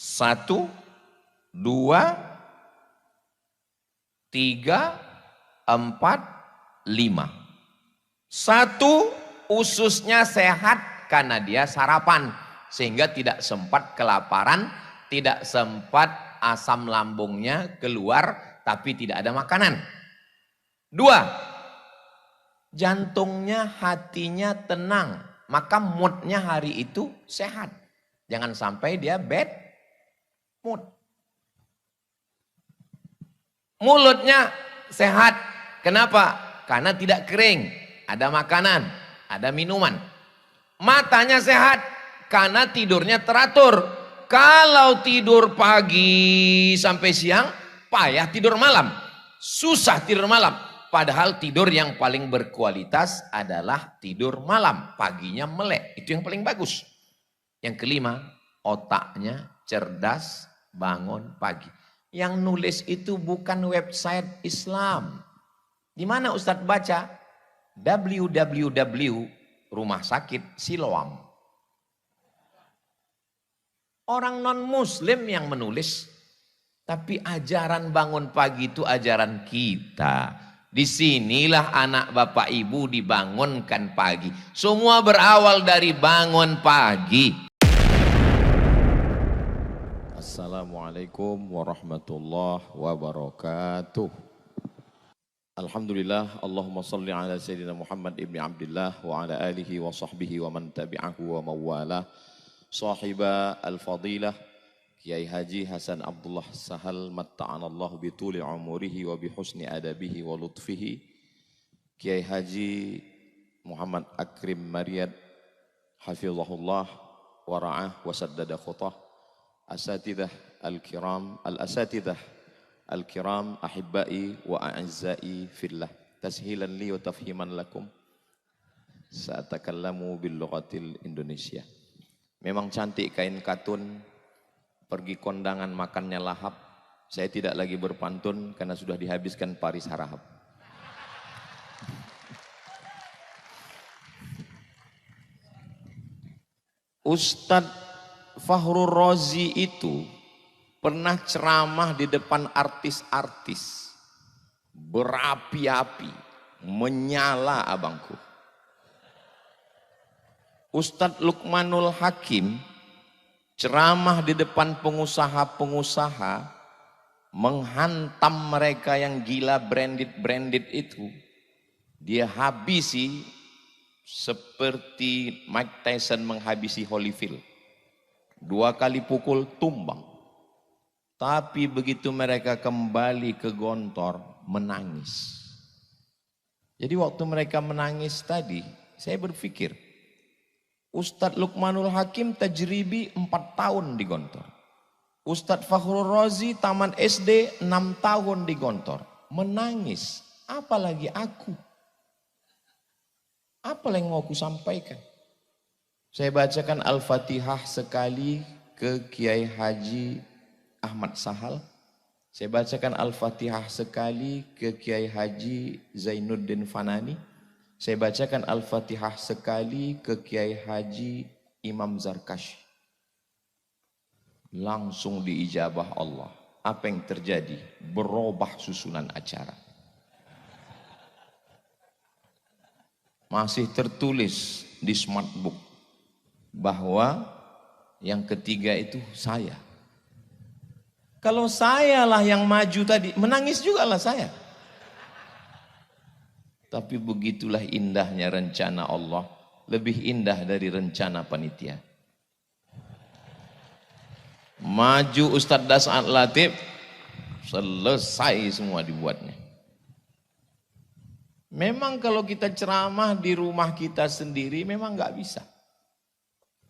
1, 2, 3, 4, 5. 1, ususnya sehat karena dia sarapan. Sehingga tidak sempat kelaparan, tidak sempat asam lambungnya keluar, tapi tidak ada makanan. 2, jantungnya, hatinya tenang, maka moodnya hari itu sehat. Jangan sampai dia bad mood. Mulutnya sehat, kenapa? Karena tidak kering, ada makanan, ada minuman. Matanya sehat, karena tidurnya teratur. Kalau tidur pagi sampai siang, payah tidur malam. Susah tidur malam. Padahal tidur yang paling berkualitas adalah tidur malam. Paginya melek, itu yang paling bagus. Yang kelima, otaknya cerdas, bangun pagi. Yang nulis itu bukan website Islam. Di mana Ustadz baca? www Rumah Sakit Siloam. Orang non-muslim yang menulis. Tapi ajaran bangun pagi itu ajaran kita. Disinilah anak bapak ibu dibangunkan pagi. Semua berawal dari bangun pagi. Assalamualaikum warahmatullahi wabarakatuh. Alhamdulillah, Allahumma salli ala Sayyidina Muhammad ibn Abdullah wa ala alihi wa sahbihi wa man tabi'ahu wa mawalah. Sahiba al-fadilah Kiai Haji Hasan Abdullah Sahal matta'anallahu bituli umurihi wa bihusni adabihi wa lutfihi. Kiai Haji Muhammad Akrim Maryad hafizahullah wa ra'ah wa saddada khutah. Asatidah al-kiram, al-asatidah al-kiram ahibbai wa a'azzai fillah. Tashilan li wa tafhiman lakum. Sa'atakallamu bil lughatil Indonesia. Memang cantik kain katun, pergi kondangan makannya lahap. Saya tidak lagi berpantun karena sudah dihabiskan Paris Harahap. Ustadz Fakhrul Razi itu pernah ceramah di depan artis-artis. Berapi-api, menyala abangku. Ustadz Luqmanul Hakim ceramah di depan pengusaha-pengusaha, menghantam mereka yang gila branded itu. Dia habisi seperti Mike Tyson menghabisi Holyfield. 2 kali pukul tumbang. Tapi begitu mereka kembali ke Gontor, menangis. Jadi waktu mereka menangis tadi, saya berpikir, Ustadz Luqmanul Hakim tajribi 4 tahun di Gontor. Ustadz Fakhrul Razi taman SD 6 tahun di Gontor. Menangis. Apalagi aku. Apa yang mau aku sampaikan? Saya bacakan Al-Fatihah sekali ke Kiai Haji Ahmad Sahal. Saya bacakan Al-Fatihah sekali ke Kiai Haji Zainuddin Fanani. Saya bacakan Al-Fatihah sekali ke Kiai Haji Imam Zarkashi. Langsung diijabah Allah. Apa yang terjadi? Berubah susunan acara. Masih tertulis di smartbook bahwa yang ketiga itu saya. Kalau sayalah yang maju tadi, menangis juga lah saya. Tapi begitulah indahnya rencana Allah. Lebih indah dari rencana panitia. Maju Ustadz Das'ad Latif, selesai semua dibuatnya. Memang kalau kita ceramah di rumah kita sendiri memang gak bisa.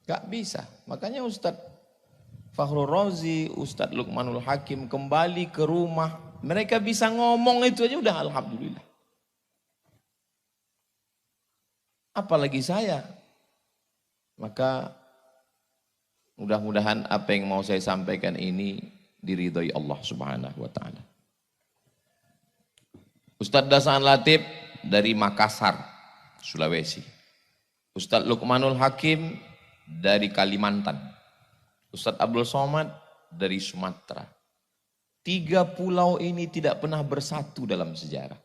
Gak bisa. Makanya Ustadz Fakhrul Razi, Ustadz Luqmanul Hakim kembali ke rumah. Mereka bisa ngomong itu aja udah alhamdulillah. Apalagi saya. Maka mudah-mudahan apa yang mau saya sampaikan ini diridhoi Allah Subhanahu wa taala. Ustadz Das'ad Latif dari Makassar, Sulawesi. Ustadz Luqmanul Hakim dari Kalimantan. Ustadz Abdul Somad dari Sumatera. 3 pulau ini tidak pernah bersatu dalam sejarah.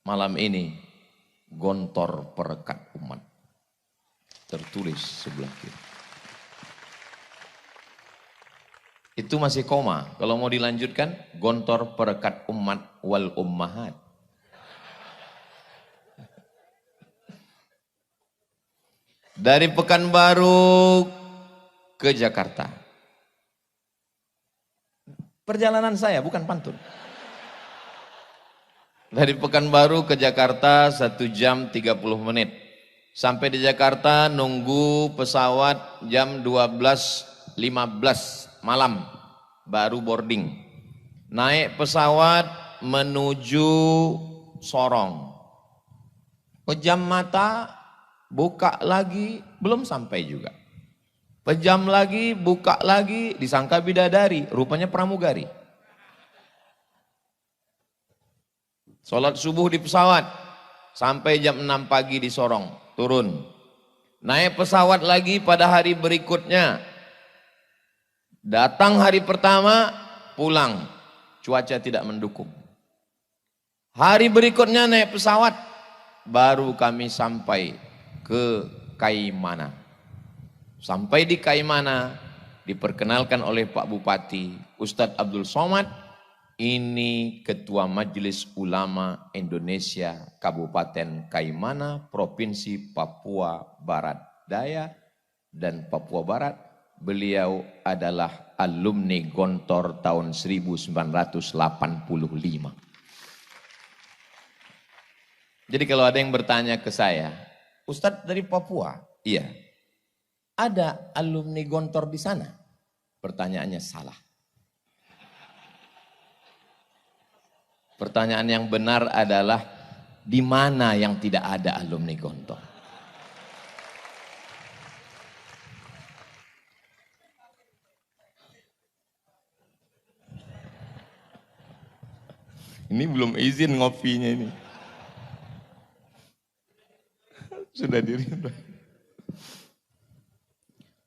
Malam ini Gontor Perekat Umat tertulis sebelah kiri. Itu masih koma. Kalau mau dilanjutkan, Gontor Perekat Umat wal Ummahat. Dari Pekanbaru ke Jakarta. Perjalanan saya bukan pantun. Dari Pekanbaru ke Jakarta 1 jam 30 menit. Sampai di Jakarta nunggu pesawat jam 12.15 malam baru boarding. Naik pesawat menuju Sorong. Pejam mata, buka lagi, belum sampai juga. Pejam lagi, buka lagi, disangka bidadari, rupanya pramugari. Sholat subuh di pesawat, sampai jam 6 pagi di Sorong, turun. Naik pesawat lagi pada hari berikutnya. Datang hari pertama, pulang. Cuaca tidak mendukung. Hari berikutnya naik pesawat, baru kami sampai ke Kaimana. Sampai di Kaimana, diperkenalkan oleh Pak Bupati, Ustadz Abdul Somad, ini Ketua Majelis Ulama Indonesia Kabupaten Kaimana, Provinsi Papua Barat Daya dan Papua Barat. Beliau adalah alumni Gontor tahun 1985. Jadi kalau ada yang bertanya ke saya, Ustadz dari Papua? Iya. Ada alumni Gontor di sana? Pertanyaannya salah. Pertanyaan yang benar adalah di mana yang tidak ada alumni Gontor? Ini belum izin ngopinya ini. Sudah diribah.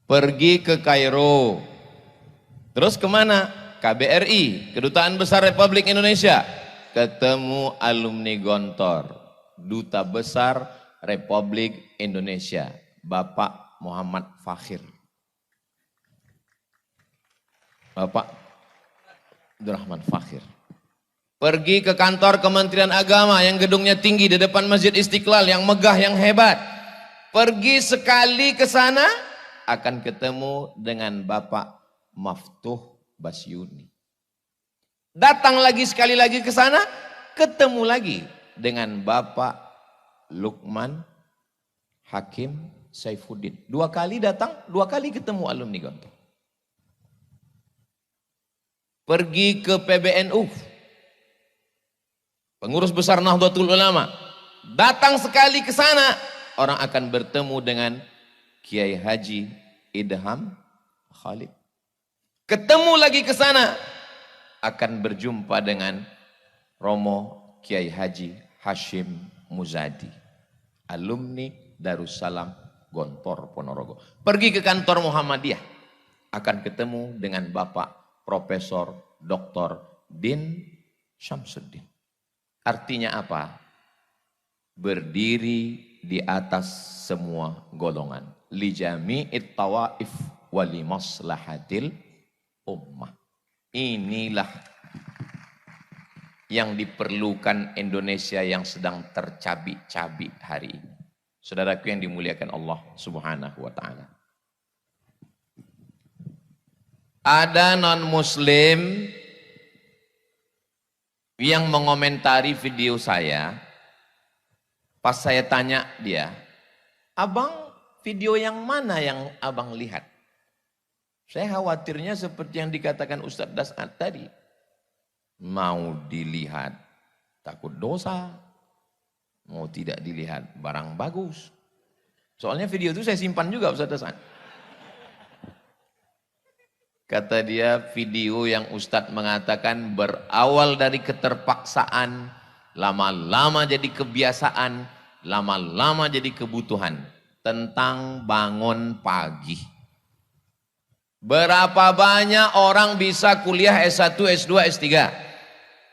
Pergi ke Kairo. Terus kemana? KBRI, Kedutaan Besar Republik Indonesia. Ketemu alumni Gontor, Duta Besar Republik Indonesia, Bapak Muhammad Fakhir. Bapak Abdurrahman Fakhir. Pergi ke kantor Kementerian Agama yang gedungnya tinggi di depan Masjid Istiqlal yang megah, yang hebat. Pergi sekali ke sana akan ketemu dengan Bapak Maftuh Basyuni. Datang lagi sekali lagi ke sana, ketemu lagi dengan Bapak Lukman Hakim Saifuddin. 2 kali datang, 2 kali ketemu alumni Gontor. Pergi ke PBNU, Pengurus Besar Nahdlatul Ulama. Datang sekali ke sana, orang akan bertemu dengan Kiai Haji Idham Khalid. Ketemu lagi ke sana, akan berjumpa dengan Romo Kiai Haji Hashim Muzadi, alumni Darussalam Gontor Ponorogo. Pergi ke kantor Muhammadiyah, akan ketemu dengan Bapak Profesor Dr. Din Syamsuddin. Artinya apa? Berdiri di atas semua golongan. Li jami'it tawaif wa li maslahatil ummah. Inilah yang diperlukan Indonesia yang sedang tercabik-cabik hari ini. Saudaraku yang dimuliakan Allah Subhanahu wa ta'ala. Ada non-muslim yang mengomentari video saya. Pas saya tanya dia, abang video yang mana yang abang lihat? Saya khawatirnya seperti yang dikatakan Ustadz Das'ad tadi. Mau dilihat takut dosa, mau tidak dilihat barang bagus. Soalnya video itu saya simpan juga Ustadz Das'ad. Kata dia, video yang Ustadz mengatakan berawal dari keterpaksaan, lama-lama jadi kebiasaan, lama-lama jadi kebutuhan. Tentang bangun pagi. Berapa banyak orang bisa kuliah S1, S2, S3?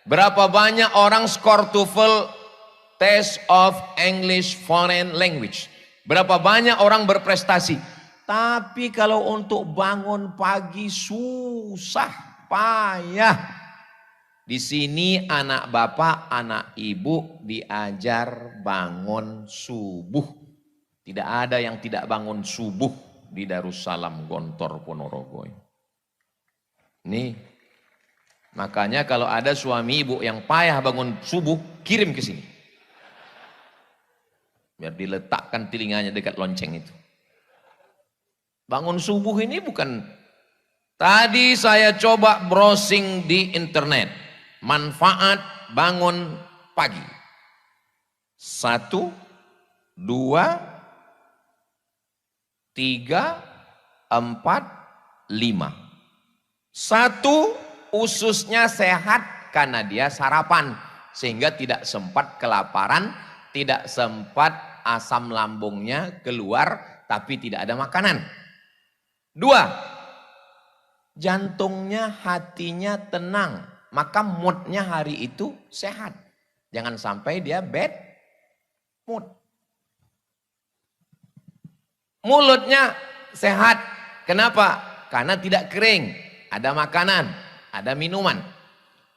Berapa banyak orang skor TOEFL Test of English Foreign Language? Berapa banyak orang berprestasi? Tapi kalau untuk bangun pagi susah, payah. Di sini anak bapak, anak ibu diajar bangun subuh. Tidak ada yang tidak bangun subuh di Darussalam Gontor Ponorogo. Nih, makanya kalau ada suami ibu yang payah bangun subuh, kirim ke sini. Biar diletakkan telinganya dekat lonceng itu. Bangun subuh ini bukan, tadi saya coba browsing di internet. Manfaat bangun pagi. 1, 2, 3, 4, 5. 1, ususnya sehat karena dia sarapan. Sehingga tidak sempat kelaparan, tidak sempat asam lambungnya keluar, tapi tidak ada makanan. 2, jantungnya, hatinya tenang. Maka moodnya hari itu sehat. Jangan sampai dia bad mood. Mulutnya sehat. Kenapa? Karena tidak kering. Ada makanan, ada minuman.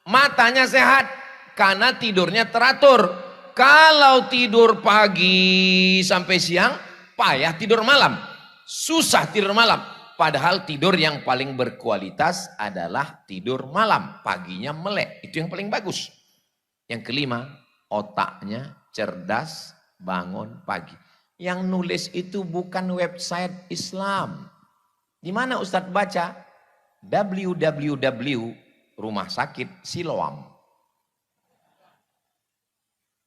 Matanya sehat karena tidurnya teratur. Kalau tidur pagi sampai siang, payah tidur malam. Susah tidur malam. Padahal tidur yang paling berkualitas adalah tidur malam. Paginya melek. Itu yang paling bagus. Yang kelima, otaknya cerdas bangun pagi. Yang nulis itu bukan website Islam. Di mana Ustadz baca? www Rumah Sakit Siloam.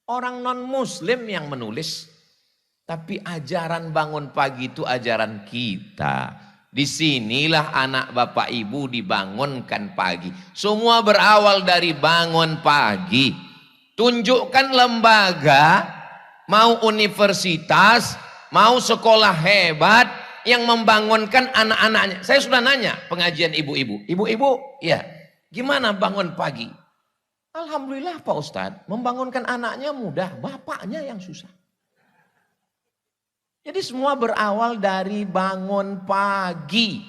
Orang non muslim yang menulis. Tapi ajaran bangun pagi itu ajaran kita. Disinilah anak bapak ibu dibangunkan pagi. Semua berawal dari bangun pagi. Tunjukkan lembaga, mau universitas, mau sekolah hebat yang membangunkan anak-anaknya. Saya sudah nanya pengajian ibu-ibu. Ibu-ibu, ya, gimana bangun pagi? Alhamdulillah Pak Ustadz, membangunkan anaknya mudah, bapaknya yang susah. Jadi semua berawal dari bangun pagi.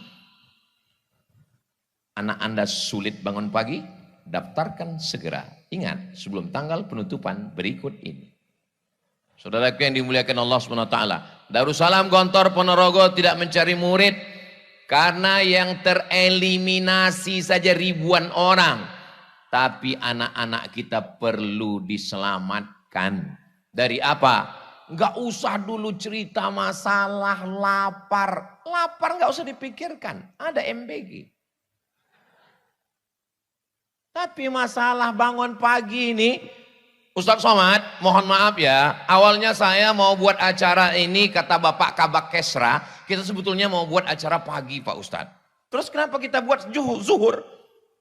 Anak Anda sulit bangun pagi, daftarkan segera. Ingat, sebelum tanggal penutupan berikut ini. Saudaraku yang dimuliakan Allah SWT. Darussalam Gontor Ponorogo tidak mencari murid. Karena yang tereliminasi saja ribuan orang. Tapi anak-anak kita perlu diselamatkan. Dari apa? Enggak usah dulu cerita masalah lapar. Lapar enggak usah dipikirkan. Ada MBG. Tapi masalah bangun pagi ini, Ustadz Somad, mohon maaf ya, awalnya saya mau buat acara ini, kata Bapak Kabak Kesra, kita sebetulnya mau buat acara pagi Pak Ustadz. Terus kenapa kita buat zuhur?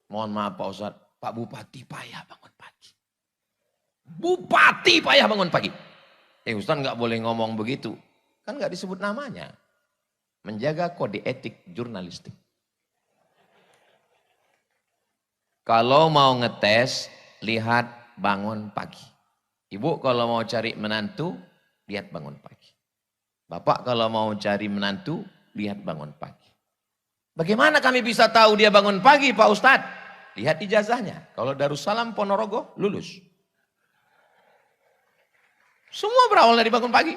Mohon maaf Pak Ustadz, Pak Bupati payah bangun pagi. Bupati payah bangun pagi. Ustadz nggak boleh ngomong begitu, kan nggak disebut namanya. Menjaga kode etik jurnalistik. Kalau mau ngetes, lihat bangun pagi. Ibu kalau mau cari menantu, lihat bangun pagi. Bapak kalau mau cari menantu, lihat bangun pagi. Bagaimana kami bisa tahu dia bangun pagi Pak Ustadz? Lihat ijazahnya. Kalau Darussalam Ponorogo, lulus. Semua berawal dari bangun pagi.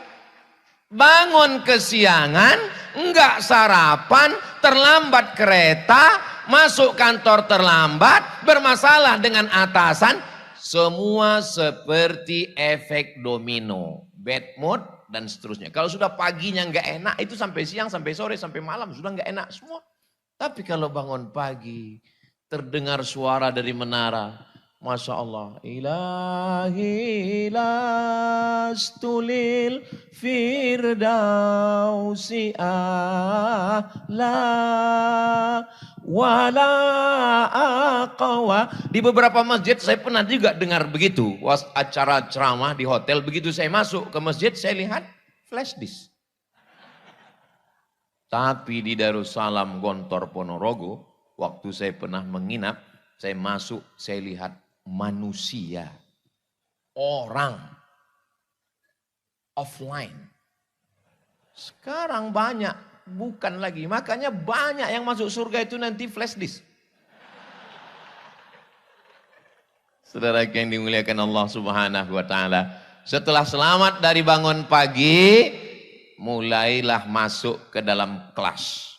Bangun kesiangan, enggak sarapan, terlambat kereta, masuk kantor terlambat, bermasalah dengan atasan. Semua seperti efek domino, bad mood dan seterusnya. Kalau sudah paginya nggak enak, itu sampai siang, sampai sore, sampai malam sudah nggak enak semua. Tapi kalau bangun pagi, terdengar suara dari menara, Masya Allah, ilahi lastulil firdausi a'la wala aqwa. Di beberapa masjid saya pernah juga dengar begitu. Acara ceramah di hotel, begitu saya masuk ke masjid saya lihat flash disk. Tapi di Darussalam Gontor Ponorogo, waktu saya pernah menginap, saya masuk, saya lihat manusia, orang, offline. Sekarang banyak, bukan lagi. Makanya banyak yang masuk surga itu nanti flash disk. Saudara yang dimuliakan Allah Subhanahu wa taala, setelah selamat dari bangun pagi, mulailah masuk ke dalam kelas.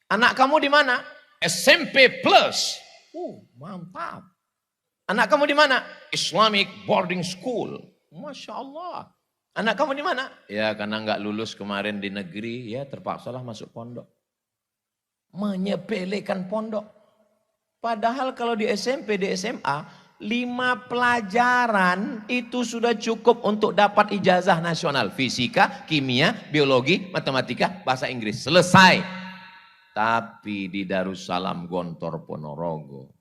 Anak kamu di mana? SMP Plus. Mantap. Anak kamu di mana? Islamic Boarding School. Masya Allah. Anak kamu di mana? Ya karena nggak lulus kemarin di negeri, ya terpaksalah masuk pondok. Menyepelekan pondok. Padahal kalau di SMP, di SMA, 5 pelajaran itu sudah cukup untuk dapat ijazah nasional. Fisika, kimia, biologi, matematika, bahasa Inggris. Selesai. Tapi di Darussalam Gontor Ponorogo,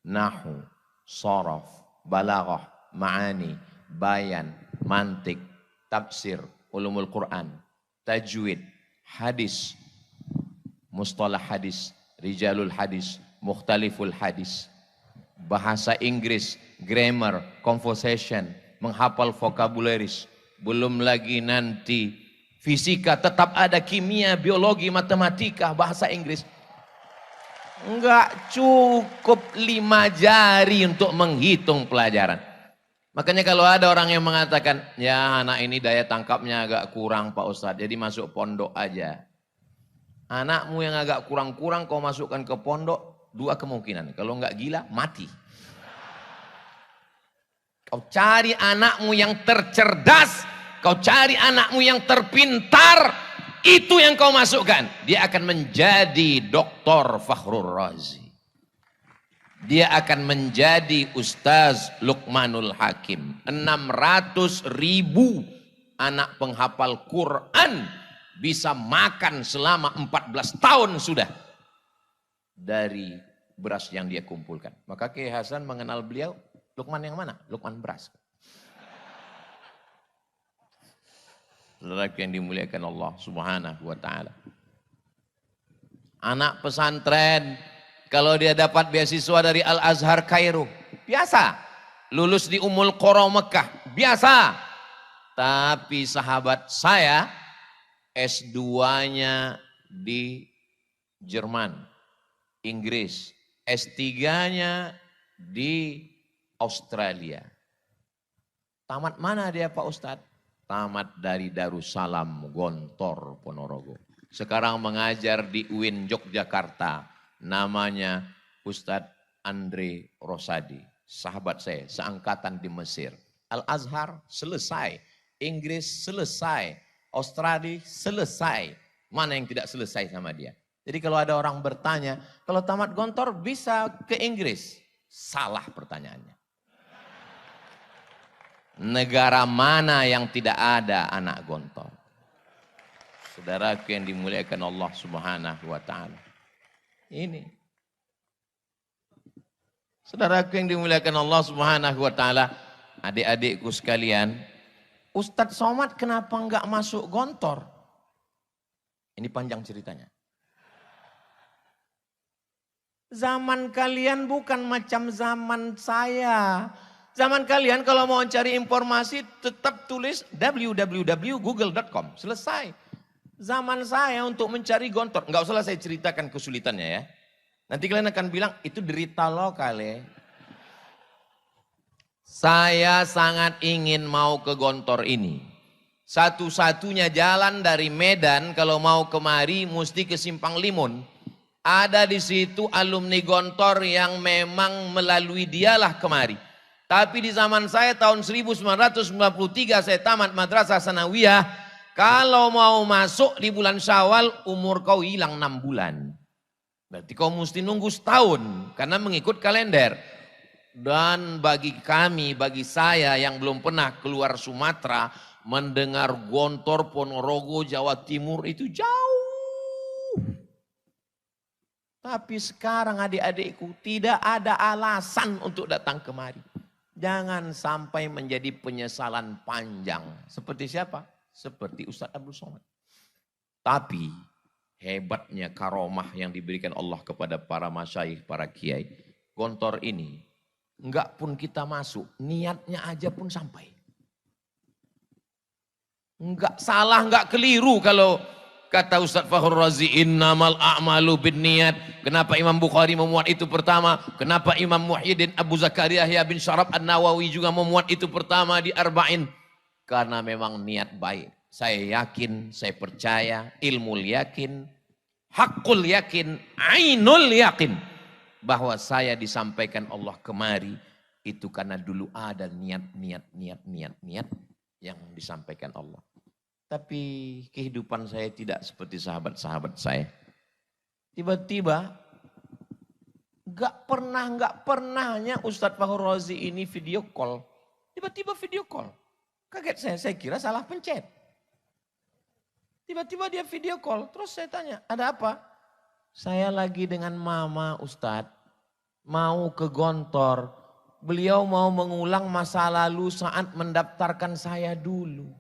Nahu, Sorof, Balaghah, Ma'ani, Bayan, Mantik, Tafsir, Ulumul Quran, Tajwid, Hadis, Mustalah Hadis, Rijalul Hadis, Mukhtaliful Hadis, bahasa Inggris, grammar, conversation, menghafal vocabularies, belum lagi nanti fisika, tetap ada kimia, biologi, matematika, bahasa Inggris. Enggak cukup 5 jari untuk menghitung pelajaran. Makanya kalau ada orang yang mengatakan, ya anak ini daya tangkapnya agak kurang Pak Ustadz, jadi masuk pondok aja. Anakmu yang agak kurang-kurang kau masukkan ke pondok, 2 kemungkinan. Kalau enggak gila, mati. Kau cari anakmu yang tercerdas, kau cari anakmu yang terpintar, itu yang kau masukkan. Dia akan menjadi Dr. Fakhrul Razi. Dia akan menjadi Ustaz Luqmanul Hakim. 600.000 anak penghafal Quran bisa makan selama 14 tahun sudah dari beras yang dia kumpulkan. Maka Kiai Hasan mengenal beliau, Luqman yang mana? Luqman beras. Saudara yang dimuliakan Allah Subhanahu wa taala. Anak pesantren kalau dia dapat beasiswa dari Al-Azhar Kairo, biasa. Lulus di Ummul Qura Mekah, biasa. Tapi sahabat saya S2-nya di Jerman, Inggris, S3-nya di Australia. Tamat mana dia Pak Ustadz? Tamat dari Darussalam Gontor Ponorogo. Sekarang mengajar di UIN Yogyakarta. Namanya Ustadz Andre Rosadi. Sahabat saya, seangkatan di Mesir. Al-Azhar selesai. Inggris selesai. Australia selesai. Mana yang tidak selesai sama dia? Jadi kalau ada orang bertanya, kalau tamat Gontor bisa ke Inggris? Salah pertanyaannya. Negara mana yang tidak ada anak Gontor? Saudaraku yang dimuliakan Allah Subhanahu wa taala. Ini. Saudaraku yang dimuliakan Allah Subhanahu wa taala, adik-adikku sekalian, Ustadz Somad kenapa enggak masuk Gontor? Ini panjang ceritanya. Zaman kalian bukan macam zaman saya. Zaman kalian kalau mau cari informasi tetap tulis www.google.com. Selesai. Zaman saya untuk mencari Gontor. Enggak usah saya ceritakan kesulitannya ya. Nanti kalian akan bilang itu derita lokal ya. Saya sangat ingin mau ke Gontor ini. Satu-satunya jalan dari Medan kalau mau kemari mesti ke Simpang Limun. Ada di situ alumni Gontor yang memang melalui dialah kemari. Tapi di zaman saya tahun 1993 saya tamat madrasah sanawiyah. Kalau mau masuk di bulan Syawal umur kau hilang 6 bulan. Berarti kau mesti nunggu setahun karena mengikut kalender. Dan bagi kami, bagi saya yang belum pernah keluar Sumatera, mendengar Gontor, Ponorogo, Jawa Timur itu jauh. Tapi sekarang adik-adikku tidak ada alasan untuk datang kemari. Jangan sampai menjadi penyesalan panjang. Seperti siapa? Seperti Ustadz Abdul Somad. Tapi Hebatnya karomah yang diberikan Allah kepada para masyayikh, para kiai. Gontor ini, enggak pun kita masuk, niatnya aja pun sampai. Enggak salah, enggak keliru kalau kata Ustaz Fakhrul Razi, innamal a'malu bin niat. Kenapa Imam Bukhari memuat itu pertama? Kenapa Imam Muhyiddin Abu Zakaria Yahya bin Syaraf An-Nawawi juga memuat itu pertama di Arba'in? Karena memang niat baik. Saya yakin, saya percaya, ilmu yakin, hakul yakin, ainul yakin. Bahwa saya disampaikan Allah kemari, itu karena dulu ada niat yang disampaikan Allah. Tapi kehidupan saya tidak seperti sahabat-sahabat saya. Tiba-tiba gak pernahnya Ustadz Fakhrul Razi ini video call. Tiba-tiba video call. Kaget saya kira salah pencet. Tiba-tiba dia video call, terus saya tanya, ada apa? Saya lagi dengan mama Ustadz, mau ke Gontor. Beliau mau mengulang masa lalu saat mendaftarkan saya dulu.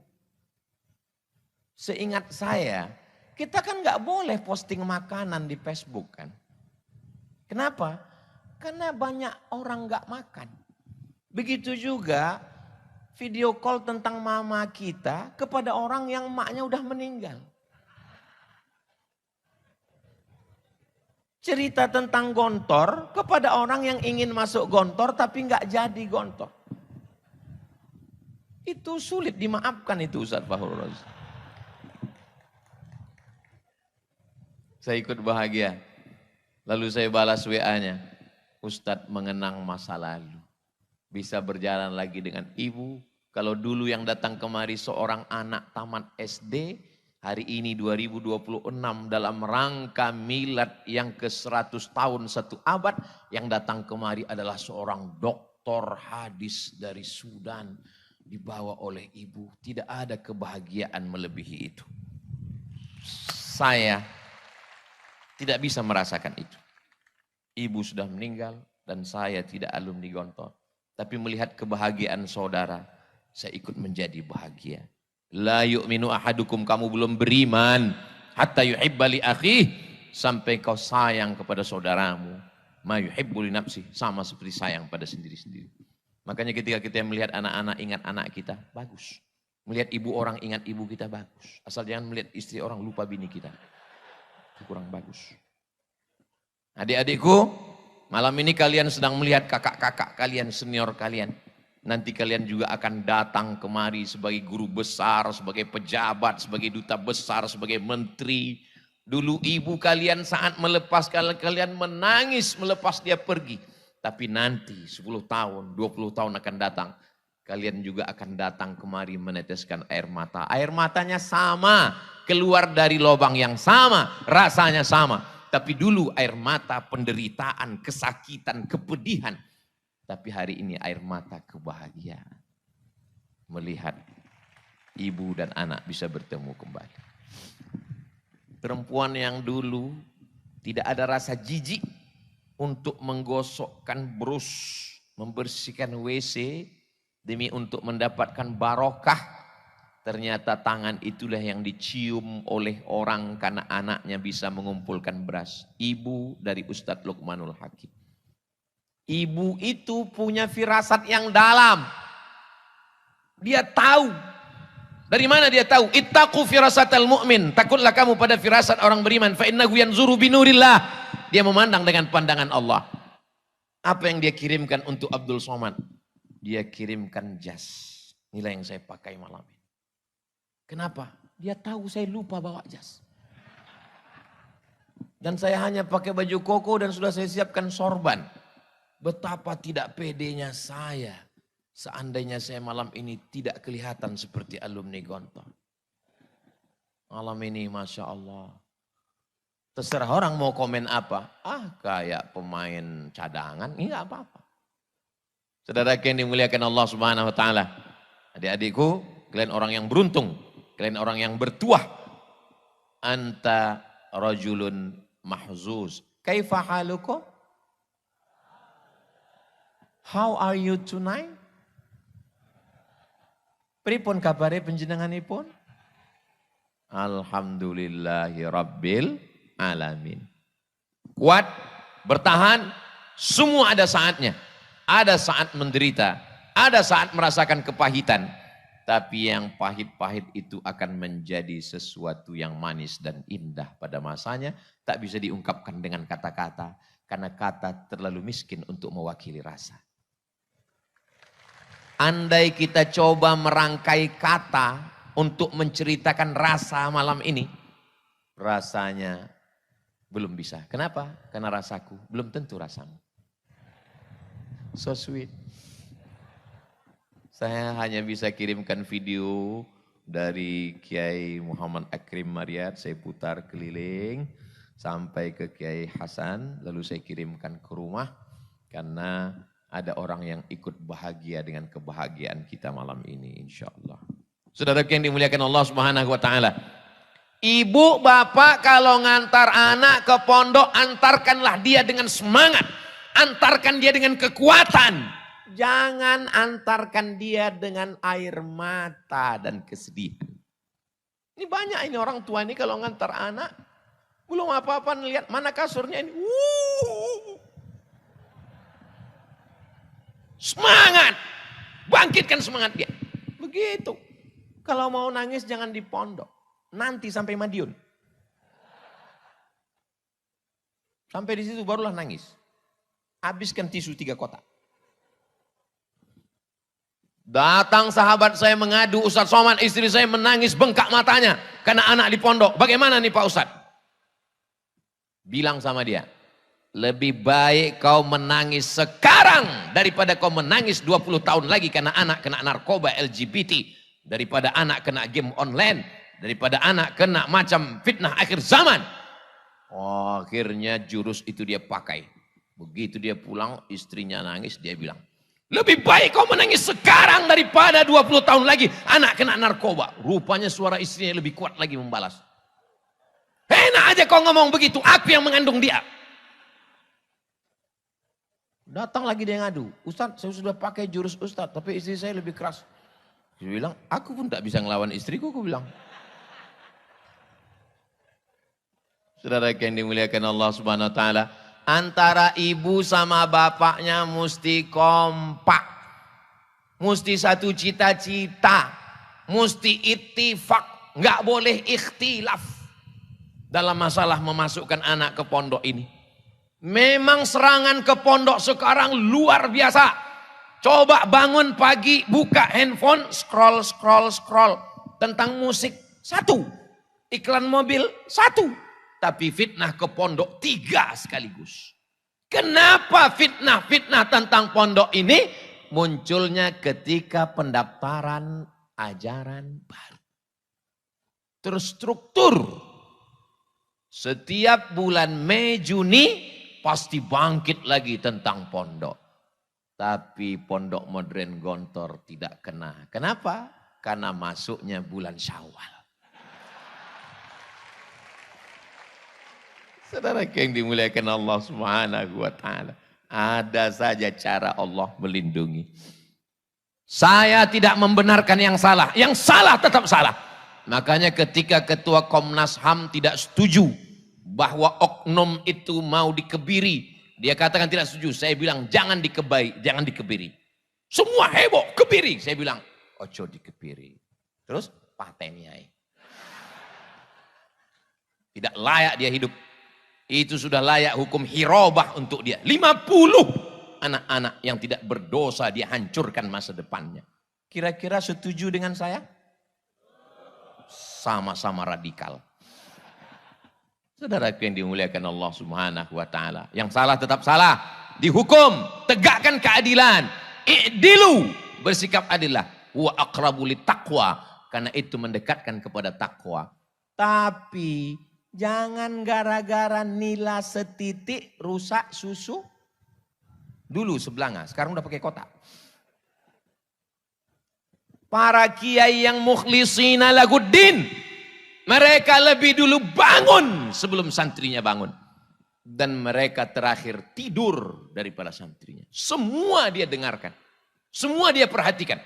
Seingat saya, kita kan gak boleh posting makanan di Facebook kan. Kenapa? Karena banyak orang gak makan. Begitu juga video call tentang mama kita kepada orang yang maknya udah meninggal. Cerita tentang Gontor kepada orang yang ingin masuk Gontor tapi gak jadi Gontor. Itu sulit dimaafkan itu Ustaz Fakhrul Razi. Saya ikut bahagia. Lalu saya balas WA-nya. Ustadz mengenang masa lalu. Bisa berjalan lagi dengan ibu. Kalau dulu yang datang kemari seorang anak tamat SD. Hari ini 2026 dalam rangka milad yang ke-100 tahun 1 abad. Yang datang kemari adalah seorang doktor hadis dari Sudan. Dibawa oleh ibu. Tidak ada kebahagiaan melebihi itu. Saya tidak bisa merasakan itu. Ibu sudah meninggal dan saya tidak alumni Gontor. Tapi melihat kebahagiaan saudara, saya ikut menjadi bahagia. La yu'minu ahadukum, kamu belum beriman. Hatta yuhibba li akhih, sampai kau sayang kepada saudaramu. Ma yuhibbu li nafsi, sama seperti sayang pada sendiri-sendiri. Makanya ketika kita melihat anak-anak ingat anak kita, bagus. Melihat ibu orang ingat ibu kita, bagus. Asal jangan melihat istri orang lupa bini kita. Itu kurang bagus. Adik-adikku, malam ini kalian sedang melihat kakak-kakak kalian, senior kalian. Nanti kalian juga akan datang kemari sebagai guru besar, sebagai pejabat, sebagai duta besar, sebagai menteri. Dulu ibu kalian saat melepaskan kalian menangis melepas dia pergi. Tapi nanti 10 tahun, 20 tahun akan datang. Kalian juga akan datang kemari meneteskan air mata. Air matanya sama, keluar dari lubang yang sama, rasanya sama. Tapi dulu air mata penderitaan, kesakitan, kepedihan. Tapi hari ini air mata kebahagiaan. Melihat ibu dan anak bisa bertemu kembali. Perempuan yang dulu tidak ada rasa jijik untuk menggosokkan brus, membersihkan WC, demi untuk mendapatkan barokah. Ternyata tangan itulah yang dicium oleh orang karena anaknya bisa mengumpulkan beras. Ibu dari Ustadz Luqmanul Hakim. Ibu itu punya firasat yang dalam. Dia tahu. Dari mana dia tahu? Ittaqu firasatal mu'min. Takutlah kamu pada firasat orang beriman. Fa innahu yanzuru binurillah. Dia memandang dengan pandangan Allah. Apa yang dia kirimkan untuk Abdul Somad? Dia kirimkan jas. Inilah yang saya pakai malam ini. Kenapa? Dia tahu saya lupa bawa jas. Dan saya hanya pakai baju koko dan sudah saya siapkan sorban. Betapa tidak pedenya saya. Seandainya saya malam ini tidak kelihatan seperti alumni Gontor. Malam ini Masya Allah. Terserah orang mau komen apa. Kayak pemain cadangan. Ini gak apa-apa. Saudara yang dimuliakan Allah Subhanahu wa taala. Adik-adikku, kalian orang yang beruntung, kalian orang yang bertuah. Anta rajulun mahzuz. Kaifa halukum? How are you tonight? Pripun kabare panjenenganipun? Alhamdulillahi rabbil alamin. Kuat, bertahan, semua ada saatnya. Ada saat menderita, ada saat merasakan kepahitan. Tapi yang pahit-pahit itu akan menjadi sesuatu yang manis dan indah pada masanya. Tak bisa diungkapkan dengan kata-kata. Karena kata terlalu miskin untuk mewakili rasa. Andai kita coba merangkai kata untuk menceritakan rasa malam ini. Rasanya belum bisa. Kenapa? Karena rasaku belum tentu rasamu. So sweet. Saya hanya bisa kirimkan video dari Kiai Muhammad Akrim Maryat. Saya putar keliling sampai ke Kiai Hasan. Lalu saya kirimkan ke rumah. Karena ada orang yang ikut bahagia dengan kebahagiaan kita malam ini, insya Allah. Saudara yang dimuliakan Allah Subhanahu wa Ta'ala. Ibu bapak kalau ngantar anak ke pondok, antarkanlah dia dengan semangat. Antarkan dia dengan kekuatan. Jangan antarkan dia dengan air mata dan kesedihan. Ini banyak ini orang tua ini kalau ngantar anak. Belum apa-apa lihat mana kasurnya ini. Semangat. Bangkitkan semangat dia. Begitu. Kalau mau nangis jangan di pondok. Nanti sampai Madiun. Sampai di situ barulah nangis. Habiskan tisu 3 kotak. Datang sahabat saya mengadu, Ustaz Somad istri saya menangis bengkak matanya. Karena anak di pondok. Bagaimana nih Pak Ustaz? Bilang sama dia. Lebih baik kau menangis sekarang daripada kau menangis 20 tahun lagi karena anak kena narkoba LGBT. Daripada anak kena game online. Daripada anak kena macam fitnah akhir zaman. Oh, akhirnya jurus itu dia pakai. Begitu dia pulang, istrinya nangis, dia bilang, lebih baik kau menangis sekarang daripada 20 tahun lagi anak kena narkoba. Rupanya suara istrinya lebih kuat lagi membalas. Enak aja kau ngomong begitu, aku yang mengandung dia. Datang lagi dia ngadu, Ustaz saya sudah pakai jurus Ustaz, tapi istri saya lebih keras. Dia bilang, aku pun tak bisa ngelawan istriku, aku bilang. Saudara yang dimuliakan Allah Subhanahu wa Ta'ala. Antara ibu sama bapaknya mesti kompak. Mesti satu cita-cita. Mesti ittifak. Enggak boleh ikhtilaf. Dalam masalah memasukkan anak ke pondok ini. Memang serangan ke pondok sekarang luar biasa. Coba bangun pagi, buka handphone, scroll. Tentang musik, 1. Iklan mobil, 1. Tapi fitnah ke pondok 3 sekaligus. Kenapa fitnah tentang pondok ini? Munculnya ketika pendaftaran ajaran baru. Terstruktur. Setiap bulan Mei, Juni pasti bangkit lagi tentang pondok. Tapi pondok modern Gontor tidak kena. Kenapa? Karena masuknya bulan Syawal. Saudara yang dimuliakan Allah Subhanahu wa Ta'ala. Ada saja cara Allah melindungi. Saya tidak membenarkan yang salah. Yang salah tetap salah. Makanya ketika ketua Komnas HAM tidak setuju bahwa oknum itu mau dikebiri. Dia katakan tidak setuju. Saya bilang jangan dikebiri. Semua heboh, kebiri. Saya bilang, ojo dikebiri. Terus pateni aja. Tidak layak dia hidup. Itu sudah layak hukum hirobah untuk dia. 50 anak-anak yang tidak berdosa dia hancurkan masa depannya. Kira-kira setuju dengan saya? Sama-sama radikal. Saudara yang dimuliakan Allah Subhanahu wa Ta'ala. Yang salah tetap salah. Dihukum, tegakkan keadilan. I'dilu, bersikap adillah. Wa aqrabu littaqwa, karena itu mendekatkan kepada takwa. Tapi jangan gara-gara nila setitik rusak susu. Dulu sebelanga, sekarang udah pakai kotak. Para kiai yang mukhlisina laguddin, mereka lebih dulu bangun sebelum santrinya bangun. Dan mereka terakhir tidur daripada santrinya. Semua dia dengarkan. Semua dia perhatikan.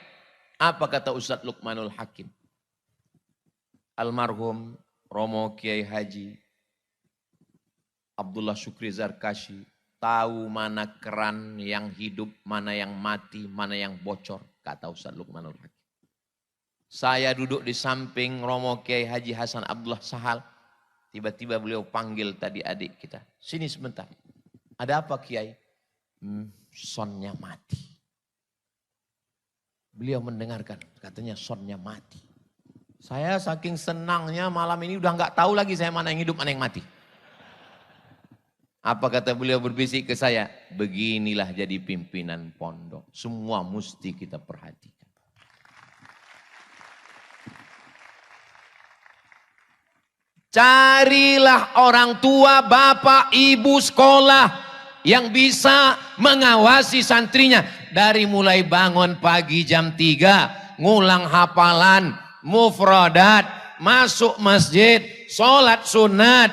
Apa kata Ustadz Luqmanul Hakim? Almarhum Romo Kiai Haji Abdullah Syukri Zarkashi tahu mana keran yang hidup, mana yang mati, mana yang bocor, kata Ustaz Luqmanul Hakim. Saya duduk di samping Romo Kiai Haji Hasan Abdullah Sahal. Tiba-tiba beliau panggil tadi adik kita. Sini sebentar. Ada apa Kiai? Sonnya mati. Beliau mendengarkan. Katanya sonnya mati. Saya saking senangnya malam ini udah nggak tahu lagi saya mana yang hidup, mana yang mati. Apa kata beliau berbisik ke saya? Beginilah jadi pimpinan pondok. Semua mesti kita perhatikan. Carilah orang tua, bapak, ibu sekolah yang bisa mengawasi santrinya. Dari mulai bangun pagi jam 3, ngulang hafalan, mufradat, masuk masjid, sholat sunat,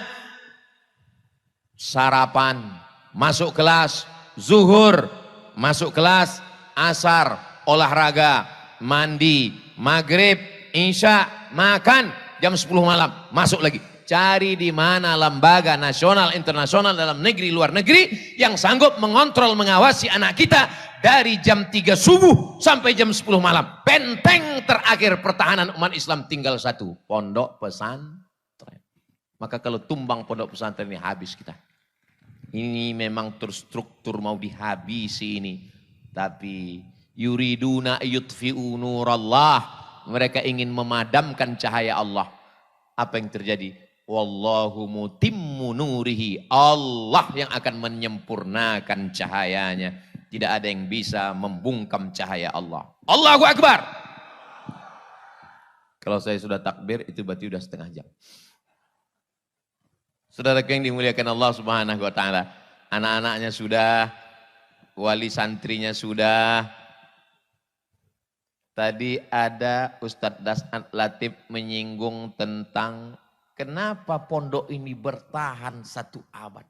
sarapan, masuk kelas, zuhur, masuk kelas, asar, olahraga, mandi, maghrib, isya, makan. Jam 10 malam, masuk lagi. Cari di mana lembaga nasional, internasional, dalam negeri, luar negeri yang sanggup mengontrol, mengawasi anak kita dari jam 3 subuh sampai jam 10 malam. Benteng terakhir pertahanan umat Islam tinggal satu, pondok pesantren. Maka kalau tumbang pondok pesantren ini habis kita. Ini memang terstruktur mau dihabisi ini. Tapi yuriduna yutfi'u nurallah. Mereka ingin memadamkan cahaya Allah. Apa yang terjadi? Wallahu mutimmu nurihi. Allah yang akan menyempurnakan cahayanya. Tidak ada yang bisa membungkam cahaya Allah. Allahu Akbar. Kalau saya sudah takbir, itu berarti sudah setengah jam. Saudara yang dimuliakan Allah Subhanahu wa taala. Anak-anaknya sudah, wali santrinya sudah. Tadi ada Ustadz Das'ad Latif menyinggung tentang kenapa pondok ini bertahan 1 abad.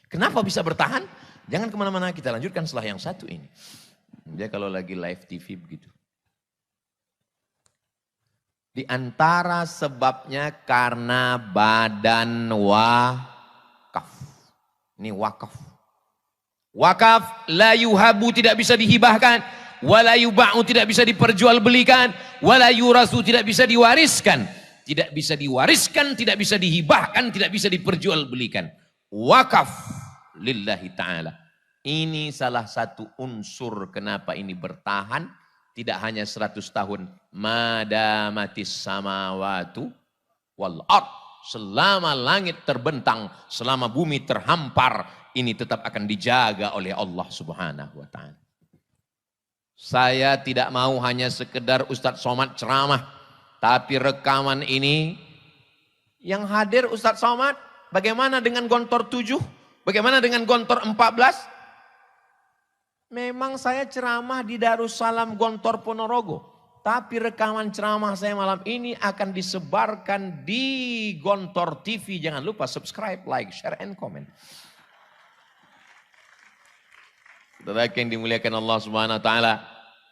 Kenapa bisa bertahan? Jangan kemana-mana, kita lanjutkan setelah yang satu ini. Dia kalau lagi live TV begitu. Di antara sebabnya karena badan wakaf. Ini wakaf. Wakaf la yuhabu, tidak bisa dihibahkan. Wala yuba'u, tidak bisa diperjualbelikan. Wala yurasu, tidak bisa diwariskan. Tidak bisa diwariskan, tidak bisa dihibahkan, tidak bisa diperjualbelikan. Wakaf lillahi ta'ala. Ini salah satu unsur kenapa ini bertahan. Tidak hanya 100 tahun. Madamatis samawatu wal ard. Selama langit terbentang, selama bumi terhampar, ini tetap akan dijaga oleh Allah Subhanahu wa ta'ala. Saya tidak mau hanya sekedar Ustadz Somad ceramah. Tapi rekaman ini yang hadir Ustadz Somad. Bagaimana dengan Gontor 7? Bagaimana dengan Gontor 14? Memang saya ceramah di Darussalam Gontor Ponorogo. Tapi rekaman ceramah saya malam ini akan disebarkan di Gontor TV. Jangan lupa subscribe, like, share, and comment. Saudara yang dimuliakan Allah Subhanahu wa taala,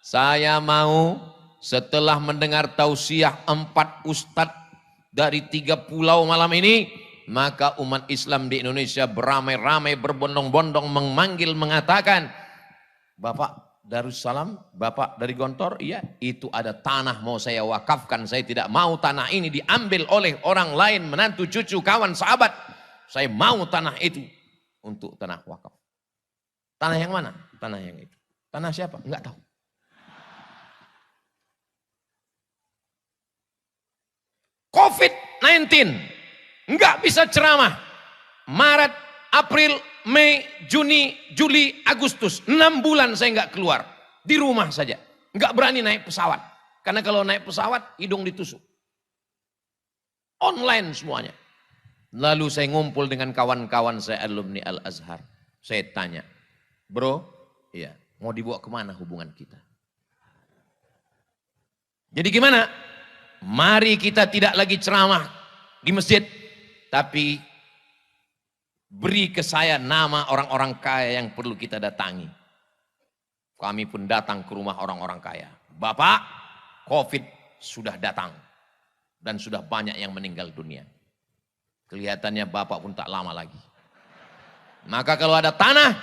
saya mau setelah mendengar tausiah 4 ustadz dari 3 pulau malam ini, maka umat Islam di Indonesia beramai-ramai, berbondong-bondong memanggil, mengatakan, Bapak Darussalam, Bapak dari Gontor, iya, itu ada tanah mau saya wakafkan. Saya tidak mau tanah ini diambil oleh orang lain, menantu, cucu, kawan, sahabat. Saya mau tanah itu untuk tanah wakaf. Tanah yang mana? Tanah yang itu. Tanah siapa? Enggak tahu. COVID-19. Enggak bisa ceramah. Maret, April, Mei, Juni, Juli, Agustus. 6 bulan saya enggak keluar. Di rumah saja. Enggak berani naik pesawat. Karena kalau naik pesawat, hidung ditusuk. Online semuanya. Lalu saya ngumpul dengan kawan-kawan saya alumni Al-Azhar. Saya tanya, bro, iya, mau dibawa kemana hubungan kita? Jadi gimana? Mari kita tidak lagi ceramah di masjid, tapi beri ke saya nama orang-orang kaya yang perlu kita datangi. Kami pun datang ke rumah orang-orang kaya. Bapak, COVID sudah datang dan sudah banyak yang meninggal dunia. Kelihatannya Bapak pun tak lama lagi. Maka kalau ada tanah,